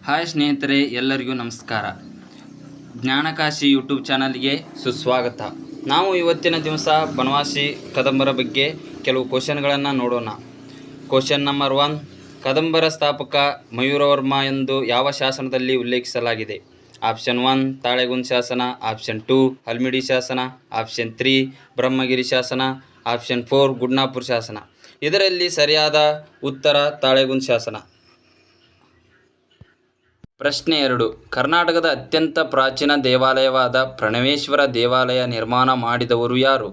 Hi ಸ್ನೇಹಿತರೆ, ಎಲ್ಲರಿಗೂ ನಮಸ್ಕಾರ. ಜ್ಞಾನಕಾಶಿ ಯೂಟ್ಯೂಬ್ ಚಾನಲ್ಗೆ ಸುಸ್ವಾಗತ. ನಾವು ಇವತ್ತಿನ ದಿವಸ ಬನವಾಸಿ ಕದಂಬರ ಬಗ್ಗೆ ಕೆಲವು ಕ್ವಶನ್ಗಳನ್ನು ನೋಡೋಣ. ಕ್ವಶನ್ ನಂಬರ್ 1, ಕದಂಬರ ಸ್ಥಾಪಕ ಮಯೂರವರ್ಮ ಎಂದು ಯಾವ ಶಾಸನದಲ್ಲಿ ಉಲ್ಲೇಖಿಸಲಾಗಿದೆ? ಆಪ್ಷನ್ 1 ತಾಳೆಗುಂದ್ ಶಾಸನ, ಆಪ್ಷನ್ 2 ಹಲ್ಮಿಡಿ ಶಾಸನ, ಆಪ್ಷನ್ 3 ಬ್ರಹ್ಮಗಿರಿ ಶಾಸನ, ಆಪ್ಷನ್ 4 ಗುಡ್ನಾಪುರ ಶಾಸನ. ಇದರಲ್ಲಿ ಸರಿಯಾದ ಉತ್ತರ ತಾಳೆಗುಂದ್ ಶಾಸನ. ಪ್ರಶ್ನೆ 2, ಕರ್ನಾಟಕದ ಅತ್ಯಂತ ಪ್ರಾಚೀನ ದೇವಾಲಯವಾದ ಪ್ರಣವೇಶ್ವರ ದೇವಾಲಯ ನಿರ್ಮಾಣ ಮಾಡಿದವರು ಯಾರು?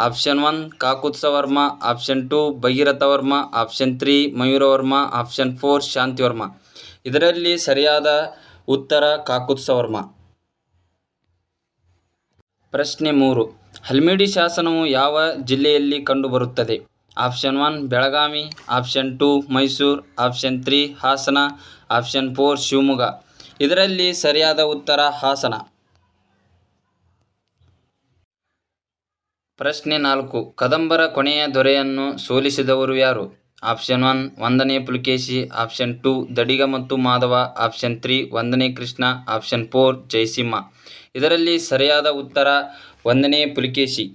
Option 1 Kakutsavarma, option 2 Bhagirathavarma, option 3 Mayuravarma, option 4 Shantivarma. ಇದರಲ್ಲಿ ಸರಿಯಾದ ಉತ್ತರ ಕಾಕುತ್ಸವರ್ಮ. ಪ್ರಶ್ನೆ 3, ಹಲ್ಮಿಡಿ ಶಾಸನವು ಯಾವ ಜಿಲ್ಲೆಯಲ್ಲಿ ಕಂಡುಬರುತ್ತದೆ? Option 1 Belagavi, option 2 Mysuru, option 3 Hassan, option 4 Shivamogga. ಇದರಲ್ಲಿ ಸರಿಯಾದ ಉತ್ತರ ಹಾಸನ. ಪ್ರಶ್ನೆ 4, ಕದಂಬರ ಕೊನೆಯ ದೊರೆಯನ್ನು ಸೋಲಿಸಿದವರು ಯಾರು? ಆಪ್ಷನ್ 1 ಒಂದನೇ ಪುಲಿಕೇಶಿ, ಆಪ್ಷನ್ 2 ದಡಿಗ ಮತ್ತು ಮಾಧವ, ಆಪ್ಷನ್ 3 ಒಂದನೇ ಕೃಷ್ಣ, ಆಪ್ಷನ್ 4 ಜಯಸಿಂಹ. ಇದರಲ್ಲಿ ಸರಿಯಾದ ಉತ್ತರ ಒಂದನೇ ಪುಲಿಕೇಶಿ.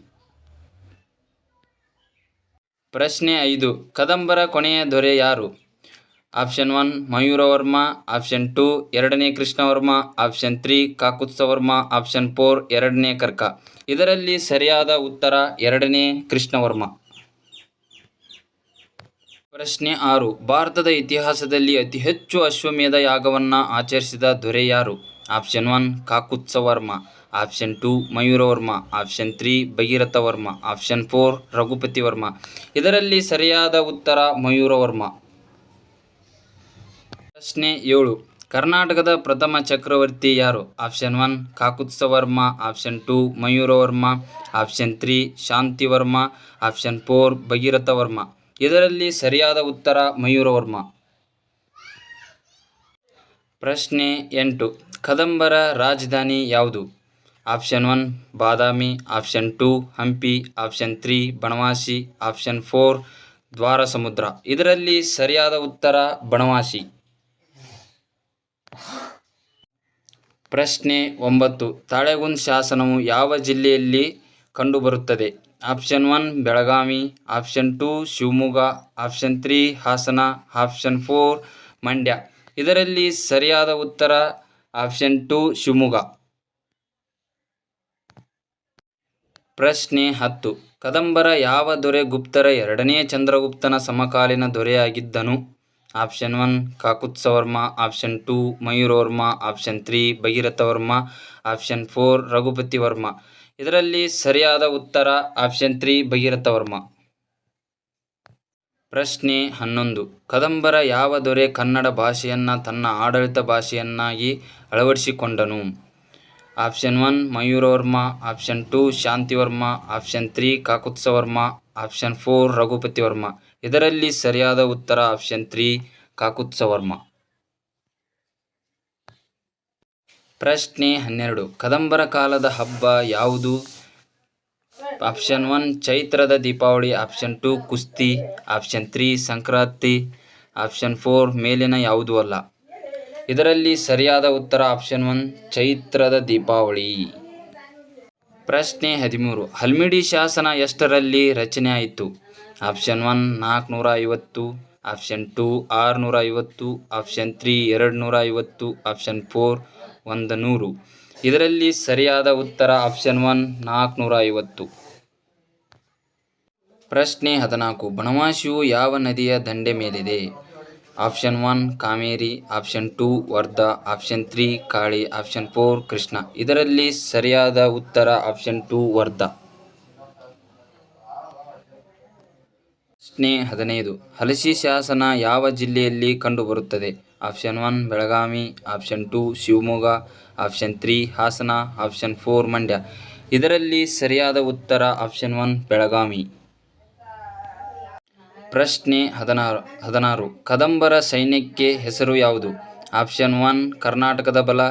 ಪ್ರಶ್ನೆ 5, ಕದಂಬರ ಕೊನೆಯ ದೊರೆ ಯಾರು? ಆಪ್ಷನ್ 1 ಮಯೂರವರ್ಮ, ಆಪ್ಷನ್ 2 ಎರಡನೇ ಕೃಷ್ಣವರ್ಮ, ಆಪ್ಷನ್ 3 ಕಾಕುತ್ಸವರ್ಮ, ಆಪ್ಷನ್ 4 ಎರಡನೇ ಕರ್ಕ. ಇದರಲ್ಲಿ ಸರಿಯಾದ ಉತ್ತರ ಎರಡನೇ ಕೃಷ್ಣವರ್ಮ. ಪ್ರಶ್ನೆ 6, ಭಾರತದ ಇತಿಹಾಸದಲ್ಲಿ ಅತಿ ಹೆಚ್ಚು ಅಶ್ವಮೇಧ ಯಾಗವನ್ನು ಆಚರಿಸಿದ ದೊರೆ ಯಾರು? Option 1 Kakutsavarma, option 2 Mayuravarma, option 3 Bhagirathavarma, option 4 Raghupativarma. ಇದರಲ್ಲಿ ಸರಿಯಾದ ಉತ್ತರ ಮಯೂರವರ್ಮ. ಪ್ರಶ್ನೆ 7, ಕರ್ನಾಟಕದ ಪ್ರಥಮ ಚಕ್ರವರ್ತಿ ಯಾರು? Option 1 Kakutsavarma, option 2 Mayuravarma, option 3 Shantivarma, option 4 Bhagirathavarma. ಇದರಲ್ಲಿ ಸರಿಯಾದ ಉತ್ತರ ಮಯೂರವರ್ಮ. ಪ್ರಶ್ನೆ 8, ಕದಂಬರ ರಾಜಧಾನಿ ಯಾವುದು? Option 1 Badami, option 2 Hampi, option 3 Banavasi, option 4 Dwarasamudra. ಇದರಲ್ಲಿ ಸರಿಯಾದ ಉತ್ತರ ಬನವಾಸಿ. ಪ್ರಶ್ನೆ 9, ತಾಳೆಗುಂದ್ ಶಾಸನವು ಯಾವ ಜಿಲ್ಲೆಯಲ್ಲಿ ಕಂಡುಬರುತ್ತದೆ? Option 1 Belagavi, option 2 Shivamogga, option 3 Hassan, option 4 Mandya. ಇದರಲ್ಲಿ ಸರಿಯಾದ ಉತ್ತರ ಆಪ್ಷನ್ 2 ಶಿವಮೊಗ್ಗ. ಪ್ರಶ್ನೆ 10, ಕದಂಬರ ಯಾವ ದೊರೆ ಗುಪ್ತರ ಎರಡನೇ ಚಂದ್ರಗುಪ್ತನ ಸಮಕಾಲೀನ ದೊರೆಯಾಗಿದ್ದನು? Option 1 Kakutsavarma, option 2 Mayuravarma, option 3 Bhagirathavarma, option 4 Raghupativarma. ಇದರಲ್ಲಿ ಸರಿಯಾದ ಉತ್ತರ ಆಪ್ಷನ್ 3 ಭಗೀರಥವರ್ಮ. ಪ್ರಶ್ನೆ 11, ಕದಂಬರ ಯಾವ ದೊರೆ ಕನ್ನಡ ಭಾಷೆಯನ್ನು ತನ್ನ ಆಡಳಿತ ಭಾಷೆಯನ್ನಾಗಿ ಅಳವಡಿಸಿಕೊಂಡನು? Option 1 Mayuravarma, option 2 Shantivarma, option 3 Kakutsavarma, option 4 Raghupativarma. ಇದರಲ್ಲಿ ಸರಿಯಾದ ಉತ್ತರ ಆಪ್ಷನ್ 3 ಕಾಕುತ್ಸವರ್ಮ. ಪ್ರಶ್ನೆ 12, ಕದಂಬರ ಕಾಲದ ಹಬ್ಬ ಯಾವುದು? ಆಪ್ಷನ್ 1 ಚೈತ್ರದ ದೀಪಾವಳಿ, ಆಪ್ಷನ್ 2 ಕುಸ್ತಿ, ಆಪ್ಷನ್ 3 ಸಂಕ್ರಾಂತಿ, ಆಪ್ಷನ್ 4 ಮೇಲಿನ ಯಾವುದೂ ಅಲ್ಲ. ಇದರಲ್ಲಿ ಸರಿಯಾದ ಉತ್ತರ ಆಪ್ಷನ್ 1 ಚೈತ್ರದ ದೀಪಾವಳಿ. ಪ್ರಶ್ನೆ 13, ಹಲ್ಮಿಡಿ ಶಾಸನ ಎಷ್ಟರಲ್ಲಿ ರಚನೆ ಆಯಿತು? Option 1 450, option 2 650, option 3 250, option 4 100. ಇದರಲ್ಲಿ ಸರಿಯಾದ ಉತ್ತರ ಆಪ್ಷನ್ 1 450. ಪ್ರಶ್ನೆ 14, ಬನವಾಸಿಯು ಯಾವ ನದಿಯ ದಂಡೆ ಮೇಲಿದೆ? Option 1 Kaveri, option 2 Wardha, option 3 Kali, option 4 Krishna. ಇದರಲ್ಲಿ ಸರಿಯಾದ ಉತ್ತರ ಆಪ್ಷನ್ 2 ವರ್ಧಾ. ಪ್ರಶ್ನೆ 15, ಹಲಸಿ ಶಾಸನ ಯಾವ ಜಿಲ್ಲೆಯಲ್ಲಿ ಕಂಡುಬರುತ್ತದೆ? Option 1 Belagavi, option 2 Shivamogga, option 3 Hassan, option 4 Mandya. ಇದರಲ್ಲಿ ಸರಿಯಾದ ಉತ್ತರ ಆಪ್ಷನ್ 1 ಬೆಳಗಾವಿ. ಪ್ರಶ್ನೆ 16, ಕದಂಬರ ಸೈನ್ಯಕ್ಕೆ ಹೆಸರು ಯಾವುದು? ಆಪ್ಷನ್ 1 ಕರ್ನಾಟಕದ ಬಲ,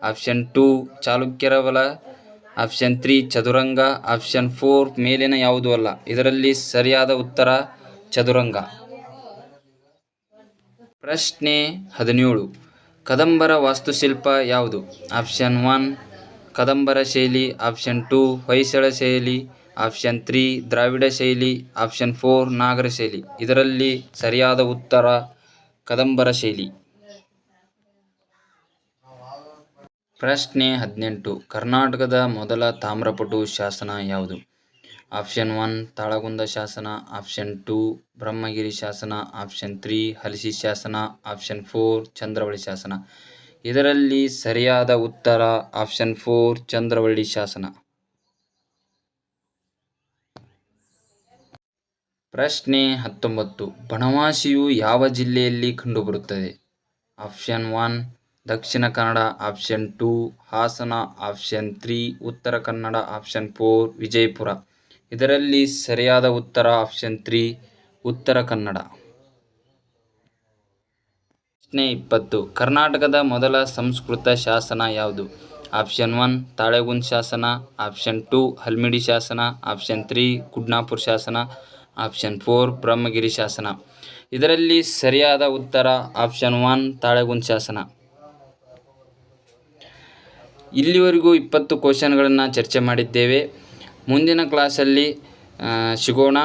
ಆಪ್ಷನ್ 2 ಚಾಲುಕ್ಯರ ಬಲ, ಆಪ್ಷನ್ 3 ಚದುರಂಗ, ಆಪ್ಷನ್ 4 ಮೇಲಿನ ಯಾವುದೂ ಅಲ್ಲ. ಇದರಲ್ಲಿ ಸರಿಯಾದ ಉತ್ತರ ಚದುರಂಗ. ಪ್ರಶ್ನೆ 17, ಕದಂಬರ ವಾಸ್ತುಶಿಲ್ಪ ಯಾವುದು? ಆಪ್ಷನ್ 1 ಕದಂಬರ ಶೈಲಿ, ಆಪ್ಷನ್ 2 ಹೊಯ್ಸಳ ಶೈಲಿ, ಆಪ್ಷನ್ 3 ದ್ರಾವಿಡ ಶೈಲಿ, ಆಪ್ಷನ್ 4 ನಾಗರ ಶೈಲಿ. ಇದರಲ್ಲಿ ಸರಿಯಾದ ಉತ್ತರ ಕದಂಬರ ಶೈಲಿ. ಪ್ರಶ್ನೆ 18 ಕರ್ನಾಟಕದ ಮೊದಲ ತಾಮ್ರಪಟು ಶಾಸನ ಯಾವುದು? ಆಪ್ಷನ್ 1 ತಾಳಗುಂದ ಶಾಸನ, ಆಪ್ಷನ್ 2 ಬ್ರಹ್ಮಗಿರಿ ಶಾಸನ, ಆಪ್ಷನ್ 3 ಹಲಸಿ ಶಾಸನ, ಆಪ್ಷನ್ 4 ಚಂದ್ರವಳ್ಳಿ ಶಾಸನ. ಇದರಲ್ಲಿ ಸರಿಯಾದ ಉತ್ತರ ಆಪ್ಷನ್ 4 ಚಂದ್ರವಳ್ಳಿ ಶಾಸನ. ಪ್ರಶ್ನೆ 19 ಬನವಾಸಿಯು ಯಾವ ಜಿಲ್ಲೆಯಲ್ಲಿ ಕಂಡುಬರುತ್ತದೆ? Option 1 Dakshina Kannada, option 2 Hassan, option 3 Uttara Kannada, option 4 Vijayapura. ಇದರಲ್ಲಿ ಸರಿಯಾದ ಉತ್ತರ ಆಪ್ಷನ್ 3 ಉತ್ತರ ಕನ್ನಡ. ಪ್ರಶ್ನೆ 20 ಕರ್ನಾಟಕದ ಮೊದಲ ಸಂಸ್ಕೃತ ಶಾಸನ ಯಾವುದು? ಆಪ್ಷನ್ 1 ತಾಳೆಗುಂದ ಶಾಸನ, ಆಪ್ಷನ್ 2 ಹಲ್ಮಿಡಿ ಶಾಸನ, ಆಪ್ಷನ್ 3 ಕುಡ್ನಾಪುರ ಶಾಸನ, ಆಪ್ಷನ್ 4 ಬ್ರಹ್ಮಗಿರಿ ಶಾಸನ. ಇದರಲ್ಲಿ ಸರಿಯಾದ ಉತ್ತರ ಆಪ್ಷನ್ 1 ತಾಳೆಗುಂದ ಶಾಸನ. ಇಲ್ಲಿವರೆಗೂ 20 ಕ್ವಶನ್ಗಳನ್ನು ಚರ್ಚೆ ಮಾಡಿದ್ದೇವೆ. ಮುಂದಿನ ಕ್ಲಾಸಲ್ಲಿ ಸಿಗೋಣ.